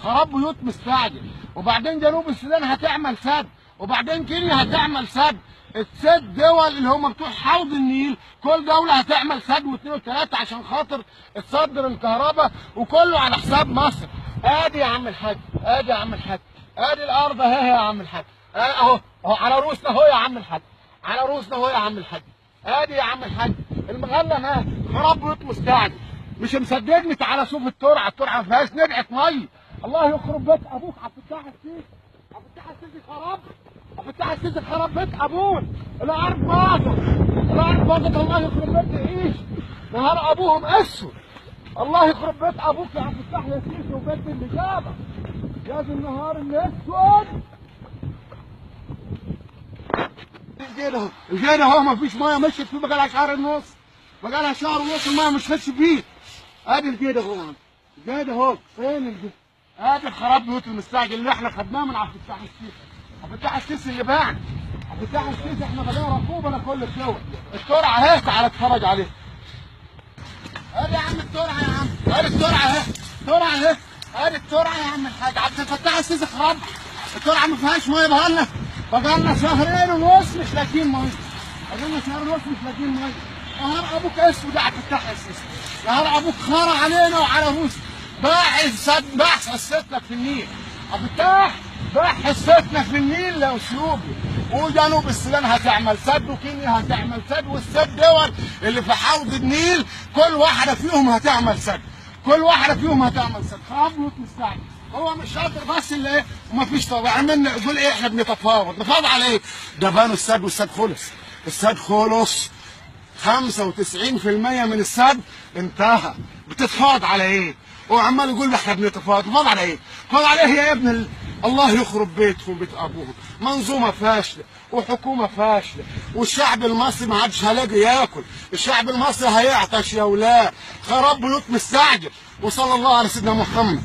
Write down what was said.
خراب بيوت مستعجل، وبعدين جنوب السودان هتعمل سد، وبعدين كينيا هتعمل سد. السد دول اللي هم بتوع حوض النيل، كل دوله هتعمل سد واثنين وثلاثه عشان خاطر تصدر الكهرباء، وكله على حساب مصر. ادي يا عم الحاج، ادي يا عم الحاج، ادي الارض اهي يا عم الحاج، اهو اهو على رؤوسنا اهو يا عم الحاج، على رؤوسنا اهو يا عم الحاج. ادي يا عم الحاج المغله اهي، خراب بيوت مستعجل. مش مصدقني؟ تعالى شوف الترعه، الترعه ما فيهاش نبعه ميه. الله يخرب بيت ابوك عبد الفتاح السيسي، عبد الفتاح السيسي خراب، عبد الفتاح السيسي خرب بيت ابوك. الارض باظت، الارض باظت، الله يخرب بيت تعيش. نهار ابوهم اسود. الله يخرب بيت ابوك يا عبد الفتاح السيسي وبيت اللي جابك. يا ذي النهار الاسود. الجيد اهو، الجيد اهو ما فيش ميه مشيت فيه، بقى لها شهر ونص، بقى لها شهر ونص الميه مش ماشيه فيه. ادي الجيد اهو، الجيد اهو. فين الجيد؟ ادي خراب بيوت المستعجل اللي احنا خدناه من عبد الفتاح السيسي. عبد الفتاح السيسي اللي باعنا، عبد الفتاح السيسي احنا خدناه ركوبه لكل الدول. الترعه اهي، تعالى اتفرج عليها. ادي يا عم الترعه يا عم، ادي الترعه اهي، الترعه اهي، ادي الترعه يا عم الحاج. عبد الفتاح السيسي خربها. الترعه ما فيهاش ميه، بقالنا شهرين ونص مش لاقيين ميه. بقالنا شهرين ونص مش لاقيين ميه. نهار ابوك اسود يا عبد الفتاح السيسي، نهار ابوك خرى علينا وعلى روسيا. باع حصتنا في النيل. عبد الفتاح باع حصتنا في النيل لاثيوبيا، وجنوب السودان هتعمل سد، وكينيا هتعمل سد، والسد دول اللي في حوض النيل كل واحده فيهم هتعمل سد، كل واحده فيهم هتعمل سد. خراب بيوت مستعجل. هو مش شاطر بس اللي ايه ومفيش طبع. عملنا يقول ايه احنا بنتفاوض، نتفاوض على ايه؟ ده بانوا السد والسد خلص، السد خلص. 95% من السد انتهى. بتتفاوض على ايه؟ هو عمال يقول احنا بنتفاوض، تتفاوض على ايه؟ تتفاوض على ايه يا ابن الله يخرب بيتكم بيت ابوهم. منظومه فاشله وحكومه فاشله، والشعب المصري ما عادش هيلاقي ياكل، الشعب المصري هيعطش يا ولاد. خراب بيوت مستعجل. وصلى الله على سيدنا محمد.